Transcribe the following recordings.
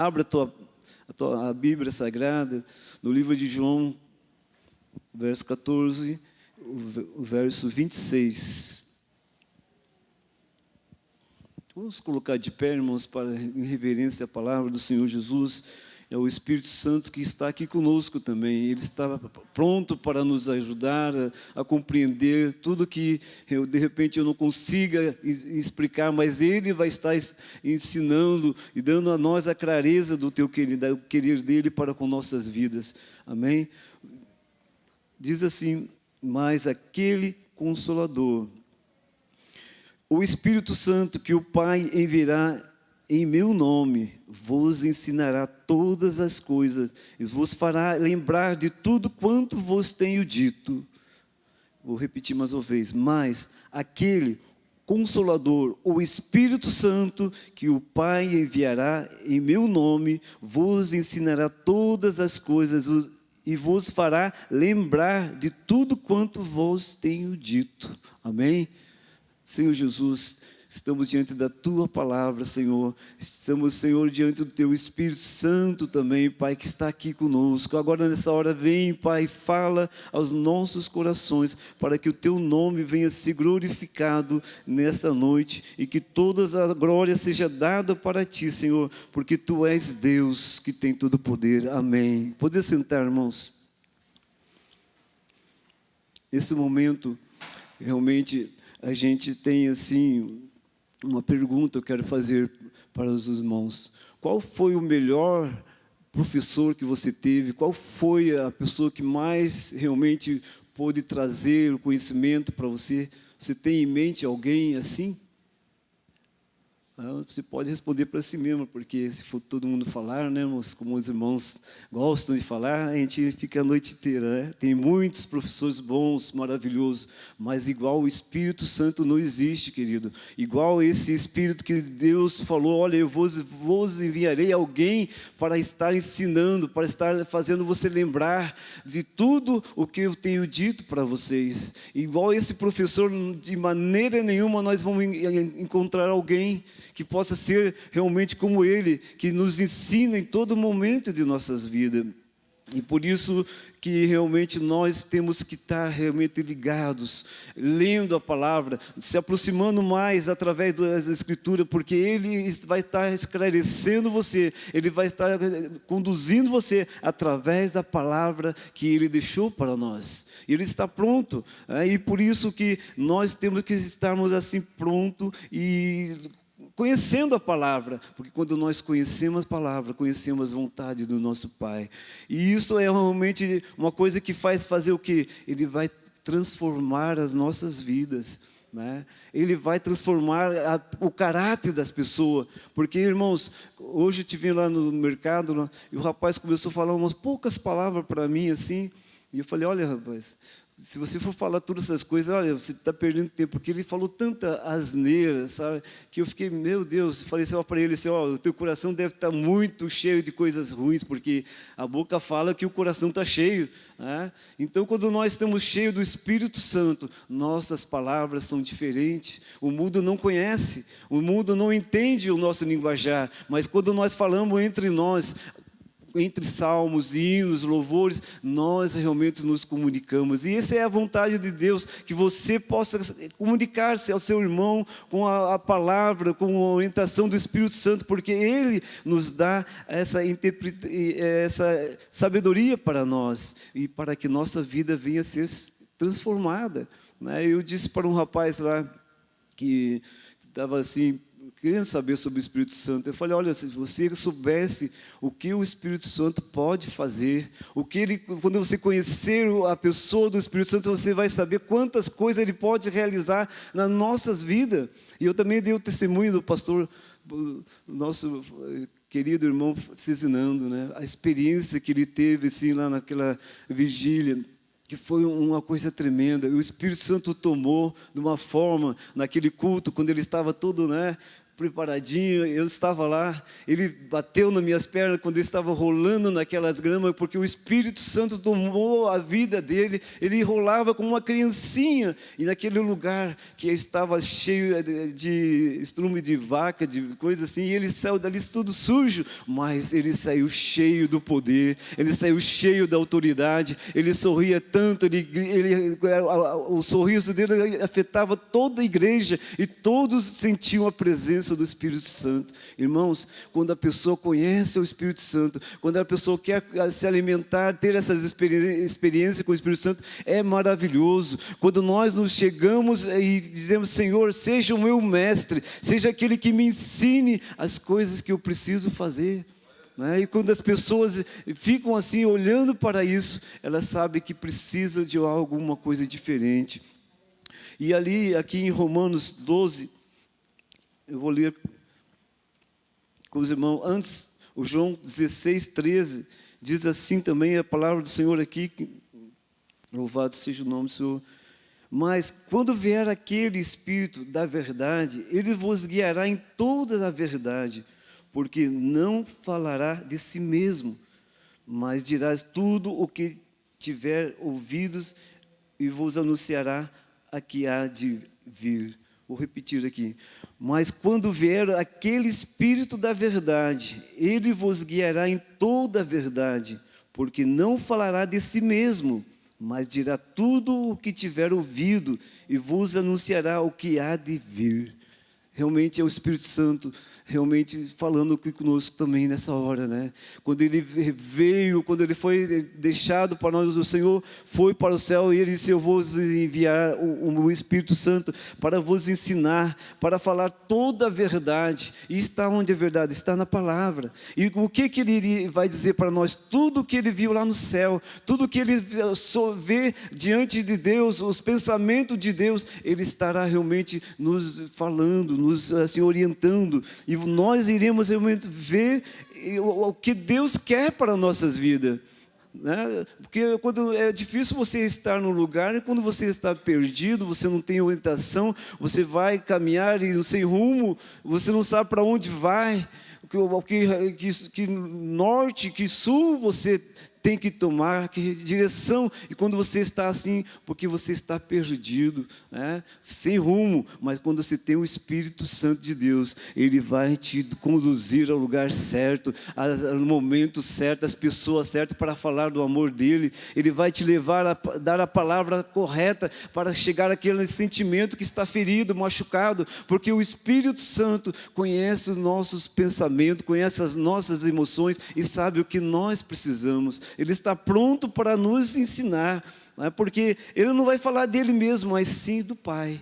Abra a Bíblia Sagrada, no livro de João, verso 14, o verso 26. Vamos colocar de pé, irmãos, em reverência à palavra do Senhor Jesus. É o Espírito Santo que está aqui conosco também. Ele está pronto para nos ajudar a compreender tudo que, de repente, eu não consiga explicar, mas Ele vai estar ensinando e dando a nós a clareza do querer dEle para com nossas vidas. Amém? Diz assim, mas aquele Consolador, o Espírito Santo que o Pai enviará em meu nome, vos ensinará todas as coisas e vos fará lembrar de tudo quanto vos tenho dito. Vou repetir mais uma vez. Mas aquele Consolador, o Espírito Santo, que o Pai enviará em meu nome, vos ensinará todas as coisas e vos fará lembrar de tudo quanto vos tenho dito. Amém? Senhor Jesus, estamos diante da Tua palavra, Senhor. Estamos, Senhor, diante do Teu Espírito Santo também, Pai, que está aqui conosco. Agora, nessa hora, vem, Pai, fala aos nossos corações, para que o Teu nome venha ser glorificado nesta noite e que toda a glória seja dada para Ti, Senhor, porque Tu és Deus que tem todo o poder. Amém. Pode sentar, irmãos. Esse momento, realmente, a gente tem, assim, uma pergunta eu quero fazer para os irmãos. Qual foi o melhor professor que você teve? Qual foi a pessoa que mais realmente pôde trazer o conhecimento para você? Você tem em mente alguém assim? Você pode responder para si mesmo, porque se for todo mundo falar, né, como os irmãos gostam de falar, a gente fica a noite inteira, né? Tem muitos professores bons, maravilhosos, mas igual o Espírito Santo não existe, querido. Igual esse Espírito que Deus falou, olha, eu vos enviarei alguém para estar ensinando, para estar fazendo você lembrar de tudo o que eu tenho dito para vocês. Igual esse professor, de maneira nenhuma nós vamos encontrar alguém que possa ser realmente como Ele, que nos ensina em todo momento de nossas vidas. E por isso que realmente nós temos que estar realmente ligados, lendo a palavra, se aproximando mais através das Escrituras, porque Ele vai estar esclarecendo você, Ele vai estar conduzindo você através da palavra que Ele deixou para nós. Ele está pronto, e por isso que nós temos que estarmos assim prontos e conhecendo a palavra, porque quando nós conhecemos a palavra, conhecemos a vontade do nosso Pai. E isso é realmente uma coisa que faz fazer o quê? Ele vai transformar as nossas vidas, né? Ele vai transformar o caráter das pessoas, porque, irmãos, hoje eu estive lá no mercado, e o rapaz começou a falar umas poucas palavras para mim, assim, e eu falei, olha, rapaz, se você for falar todas essas coisas, olha, você está perdendo tempo, porque ele falou tanta asneira, sabe, que eu fiquei, meu Deus, falei assim, para ele, assim, o teu coração deve estar muito cheio de coisas ruins, porque a boca fala que o coração está cheio, né? Então, quando nós estamos cheios do Espírito Santo, nossas palavras são diferentes, o mundo não conhece, o mundo não entende o nosso linguajar, mas quando nós falamos entre nós, entre salmos, hinos, louvores, nós realmente nos comunicamos. E essa é a vontade de Deus, que você possa comunicar-se ao seu irmão com a palavra, com a orientação do Espírito Santo, porque Ele nos dá essa sabedoria para nós, e para que nossa vida venha a ser transformada, né? Eu disse para um rapaz lá, que estava assim, querendo saber sobre o Espírito Santo, eu falei, olha, se você soubesse o que o Espírito Santo pode fazer, quando você conhecer a pessoa do Espírito Santo, você vai saber quantas coisas ele pode realizar nas nossas vidas. E eu também dei o testemunho do pastor, nosso querido irmão Cizinando, né? A experiência que ele teve assim, lá naquela vigília, que foi uma coisa tremenda. O Espírito Santo tomou de uma forma, naquele culto, quando ele estava todo, né, preparadinho, eu estava lá, ele bateu nas minhas pernas quando eu estava rolando naquelas gramas, porque o Espírito Santo tomou a vida dele, ele rolava como uma criancinha, e naquele lugar que estava cheio de estrume de vaca, de coisa assim, e ele saiu dali tudo sujo, mas ele saiu cheio do poder, ele saiu cheio da autoridade, ele sorria tanto, o sorriso dele afetava toda a igreja, e todos sentiam a presença do Espírito Santo. Irmãos, quando a pessoa conhece o Espírito Santo, quando a pessoa quer se alimentar, ter essas experiências com o Espírito Santo, é maravilhoso. Quando nós nos chegamos e dizemos: Senhor, seja o meu mestre, seja aquele que me ensine as coisas que eu preciso fazer. E quando as pessoas ficam assim olhando para isso, elas sabem que precisa de alguma coisa diferente. E aqui em Romanos 12, eu vou ler com os irmãos, antes, o João 16, 13, diz assim também a palavra do Senhor aqui, louvado seja o nome do Senhor. Mas quando vier aquele Espírito da verdade, ele vos guiará em toda a verdade, porque não falará de si mesmo, mas dirás tudo o que tiver ouvidos e vos anunciará a que há de vir. Vou repetir aqui. Mas quando vier aquele Espírito da verdade, ele vos guiará em toda a verdade, porque não falará de si mesmo, mas dirá tudo o que tiver ouvido e vos anunciará o que há de vir. Realmente é o Espírito Santo realmente falando aqui conosco também nessa hora, né? Quando ele veio, quando ele foi deixado para nós, o Senhor foi para o céu e ele disse: eu vou vos enviar o Espírito Santo para vos ensinar, para falar toda a verdade. E está onde a verdade? Está na palavra. E o que ele vai dizer para nós? Tudo que ele viu lá no céu, tudo que ele vê diante de Deus, os pensamentos de Deus, ele estará realmente nos falando, nos assim, orientando, e nós iremos realmente ver o que Deus quer para as nossas vidas, né? Porque quando é difícil você estar num lugar, e quando você está perdido, você não tem orientação, você vai caminhar e sem rumo, você não sabe para onde vai, que norte, que sul você tem que tomar, que direção. E quando você está assim, porque você está perdido, né? Sem rumo, mas quando você tem o Espírito Santo de Deus, ele vai te conduzir ao lugar certo, ao momento certo, às pessoas certas para falar do amor dele. Ele vai te levar a dar a palavra correta para chegar àquele sentimento que está ferido, machucado, porque o Espírito Santo conhece os nossos pensamentos, conhece as nossas emoções e sabe o que nós precisamos. Ele está pronto para nos ensinar, né? Porque ele não vai falar dele mesmo, mas sim do Pai.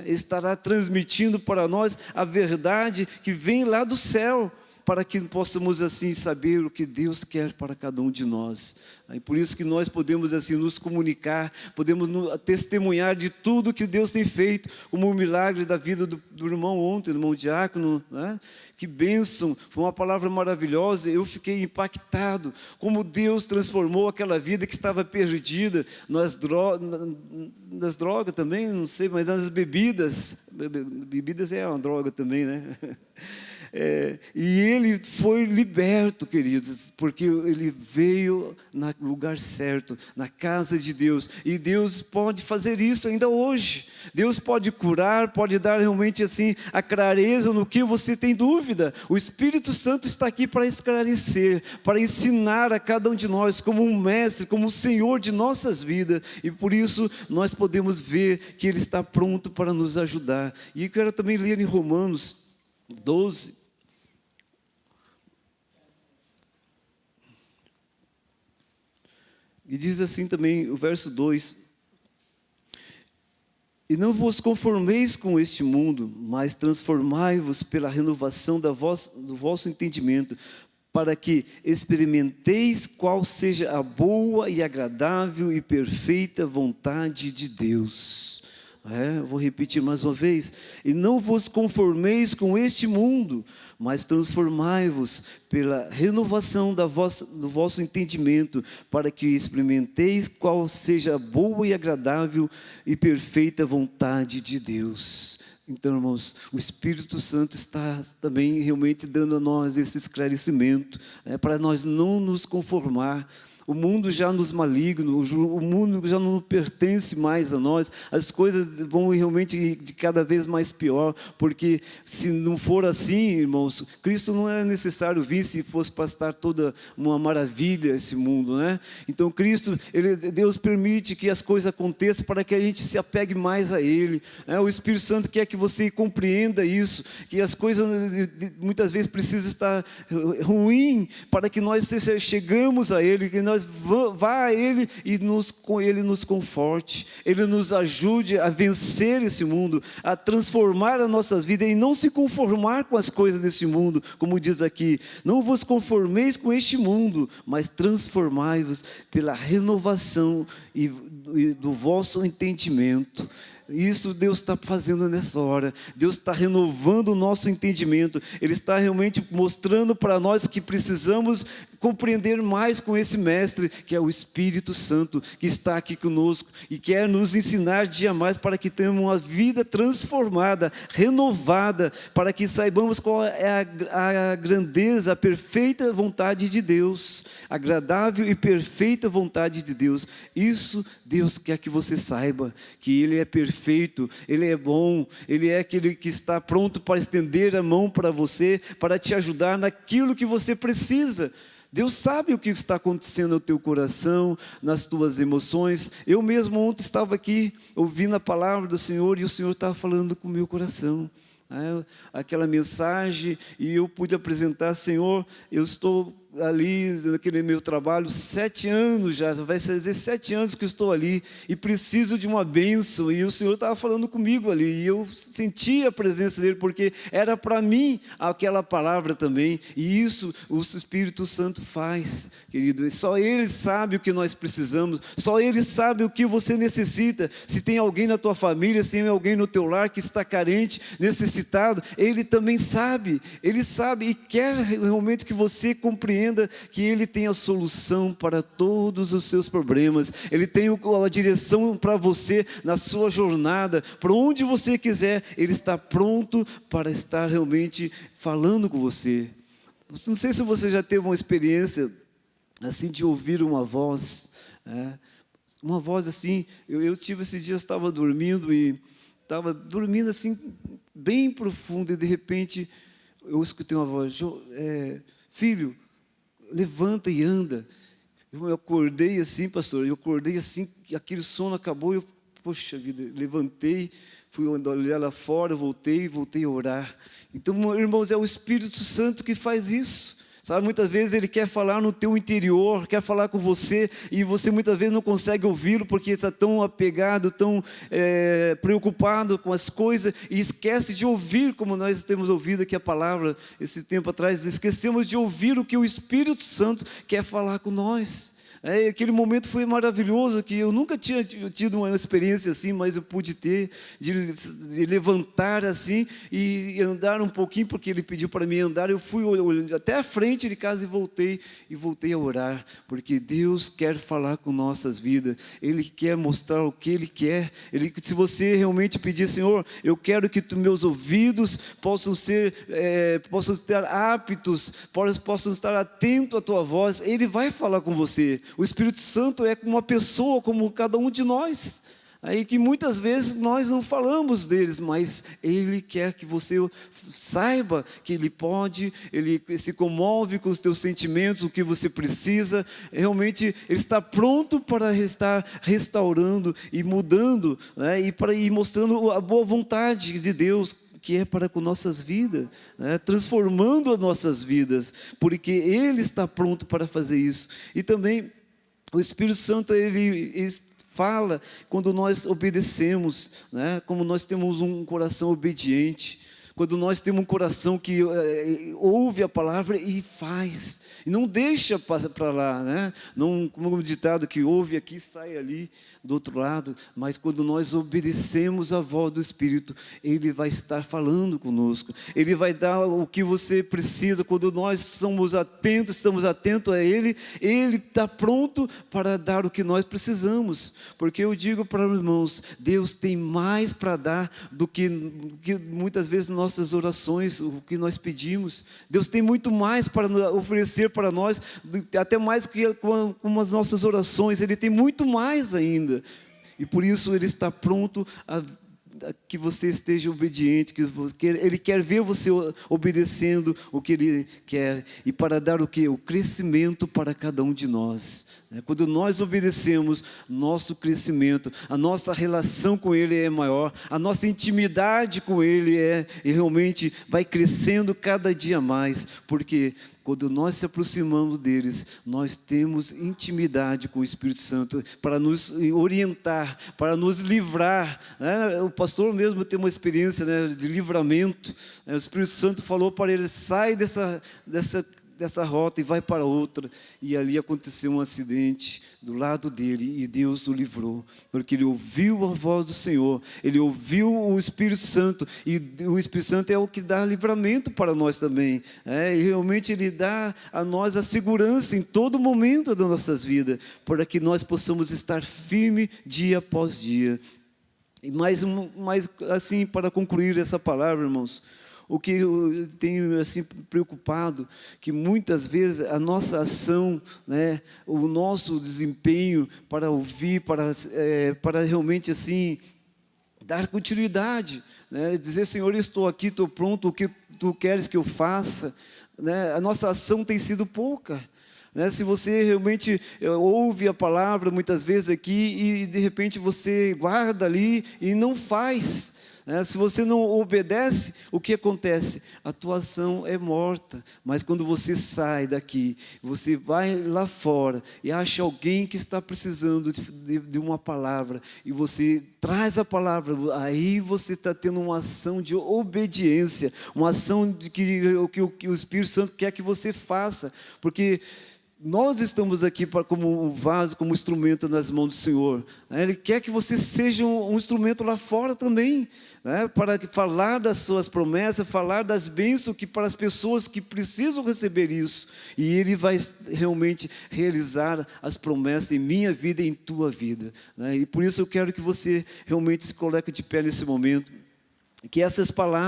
Ele estará transmitindo para nós a verdade que vem lá do céu, para que possamos assim saber o que Deus quer para cada um de nós. E por isso que nós podemos assim nos comunicar, podemos testemunhar de tudo que Deus tem feito, como o milagre da vida do irmão ontem, do irmão Diácono, né? Que bênção, foi uma palavra maravilhosa. Eu fiquei impactado, como Deus transformou aquela vida que estava perdida nas drogas também, não sei, mas nas bebidas. Bebidas é uma droga também, né? E ele foi liberto, queridos, porque ele veio no lugar certo, na casa de Deus. E Deus pode fazer isso ainda hoje. Deus pode curar, pode dar realmente assim a clareza no que você tem dúvida. O Espírito Santo está aqui para esclarecer, para ensinar a cada um de nós como um mestre, como um Senhor de nossas vidas. E por isso nós podemos ver que ele está pronto para nos ajudar. E quero também ler em Romanos 12. E diz assim também o verso 2: e não vos conformeis com este mundo, mas transformai-vos pela renovação do vosso entendimento, para que experimenteis qual seja a boa e agradável e perfeita vontade de Deus. Vou repetir mais uma vez: e não vos conformeis com este mundo, mas transformai-vos pela renovação do vosso entendimento, para que experimenteis qual seja a boa e agradável e perfeita vontade de Deus. Então, irmãos, o Espírito Santo está também realmente dando a nós esse esclarecimento, para nós não nos conformar. O mundo já nos maligno, o mundo já não pertence mais a nós, as coisas vão realmente de cada vez mais pior, porque se não for assim, irmãos, Cristo não era necessário vir se fosse para estar toda uma maravilha esse mundo, né? Então Cristo, Deus permite que as coisas aconteçam para que a gente se apegue mais a Ele, né? O Espírito Santo quer que você compreenda isso, que as coisas muitas vezes precisam estar ruim para que nós chegamos a Ele, que nós vá a Ele e Ele nos conforte, Ele nos ajude a vencer esse mundo, a transformar as nossas vidas e não se conformar com as coisas desse mundo, como diz aqui, não vos conformeis com este mundo, mas transformai-vos pela renovação e do vosso entendimento. Isso Deus está fazendo nessa hora. Deus está renovando o nosso entendimento. Ele está realmente mostrando para nós que precisamos compreender mais com esse mestre, que é o Espírito Santo, que está aqui conosco e quer nos ensinar dia mais para que tenhamos uma vida transformada, renovada, para que saibamos qual é a grandeza, a perfeita vontade de Deus, agradável e perfeita vontade de Deus. Isso Deus quer que você saiba, que Ele é perfeito, Ele é bom, Ele é aquele que está pronto para estender a mão para você, para te ajudar naquilo que você precisa. Deus sabe o que está acontecendo no teu coração, nas tuas emoções. Eu mesmo ontem estava aqui ouvindo a palavra do Senhor e o Senhor estava falando com o meu coração. Aquela mensagem, e eu pude apresentar: Senhor, eu estou ali naquele meu trabalho 7 anos já, vai fazer 7 anos que eu estou ali e preciso de uma bênção, e o Senhor estava falando comigo ali, e eu senti a presença dele, porque era para mim aquela palavra também, e isso o Espírito Santo faz, querido, e só Ele sabe o que nós precisamos, só Ele sabe o que você necessita. Se tem alguém na tua família, se tem alguém no teu lar que está carente, necessitado, Ele também sabe, Ele sabe e quer realmente que você compreenda que Ele tem a solução para todos os seus problemas. Ele tem a direção para você na sua jornada, para onde você quiser. Ele está pronto para estar realmente falando com você. Não sei se você já teve uma experiência assim de ouvir uma voz, uma voz assim. Eu tive esses dias, estava dormindo assim bem profundo, e de repente eu escutei uma voz: filho, levanta e anda. Eu acordei assim, pastor, aquele sono acabou, poxa vida, levantei, fui olhar lá fora, voltei a orar. Então, irmãos, é o Espírito Santo que faz isso. Sabe, muitas vezes Ele quer falar no teu interior, quer falar com você, e você muitas vezes não consegue ouvi-lo, porque está tão apegado, tão preocupado com as coisas, e esquece de ouvir, como nós temos ouvido aqui a palavra, esse tempo atrás, esquecemos de ouvir o que o Espírito Santo quer falar com nós. Aquele momento foi maravilhoso, que eu nunca tinha tido uma experiência assim, mas eu pude ter, de levantar assim e andar um pouquinho, porque Ele pediu para mim andar. Eu fui até a frente de casa e voltei a orar, porque Deus quer falar com nossas vidas, Ele quer mostrar o que Ele quer. Se você realmente pedir: Senhor, eu quero que meus ouvidos possam estar aptos, possam estar atentos à Tua voz, Ele vai falar com você. O Espírito Santo é como uma pessoa, como cada um de nós, aí que muitas vezes nós não falamos deles, mas Ele quer que você saiba que Ele pode, Ele se comove com os teus sentimentos, o que você precisa. Realmente Ele está pronto para estar restaurando e mudando, e mostrando a boa vontade de Deus, que é para com nossas vidas, transformando as nossas vidas, porque Ele está pronto para fazer isso. E também o Espírito Santo, Ele fala quando nós obedecemos, como nós temos um coração obediente. quando nós temos um coração que ouve a palavra e faz, e não deixa passar para lá, né? Não, como o ditado que ouve aqui, sai ali do outro lado, mas quando nós obedecemos a voz do Espírito, Ele vai estar falando conosco, Ele vai dar o que você precisa. Quando nós estamos atentos a Ele, Ele está pronto para dar o que nós precisamos, porque eu digo para os irmãos, Deus tem mais para dar do que muitas vezes nossas orações, o que nós pedimos. Deus tem muito mais para oferecer para nós, até mais que com as nossas orações. Ele tem muito mais ainda, e por isso Ele está pronto a que você esteja obediente, que Ele quer ver você obedecendo o que Ele quer, e para dar o quê? O crescimento para cada um de nós. Quando nós obedecemos, nosso crescimento, a nossa relação com Ele é maior, a nossa intimidade com Ele e realmente vai crescendo cada dia mais, porque quando nós se aproximamos deles, nós temos intimidade com o Espírito Santo para nos orientar, para nos livrar, né? O pastor mesmo tem uma experiência, né, de livramento, né? O Espírito Santo falou para ele: sai dessa rota e vai para outra, e ali aconteceu um acidente do lado dele, e Deus o livrou, porque ele ouviu a voz do Senhor, ele ouviu o Espírito Santo, e o Espírito Santo é o que dá livramento para nós também, e realmente Ele dá a nós a segurança em todo momento das nossas vidas, para que nós possamos estar firme dia após dia. E mais assim, para concluir essa palavra, irmãos, o que eu tenho assim preocupado, que muitas vezes a nossa ação, né, o nosso desempenho para ouvir, para realmente assim dar continuidade, né, dizer: Senhor, eu estou aqui, estou pronto, o que Tu queres que eu faça, né? A nossa ação tem sido pouca. Se você realmente ouve a palavra muitas vezes aqui e de repente você guarda ali e não faz, se você não obedece, o que acontece? A tua ação é morta. Mas quando você sai daqui, você vai lá fora e acha alguém que está precisando de uma palavra, e você traz a palavra, aí você está tendo uma ação de obediência, uma ação de que o Espírito Santo quer que você faça, porque nós estamos aqui como um vaso, como instrumento nas mãos do Senhor. Ele quer que você seja um instrumento lá fora também, para falar das suas promessas, falar das bênçãos para as pessoas que precisam receber isso. E Ele vai realmente realizar as promessas em minha vida e em tua vida. E por isso eu quero que você realmente se coloque de pé nesse momento, que essas palavras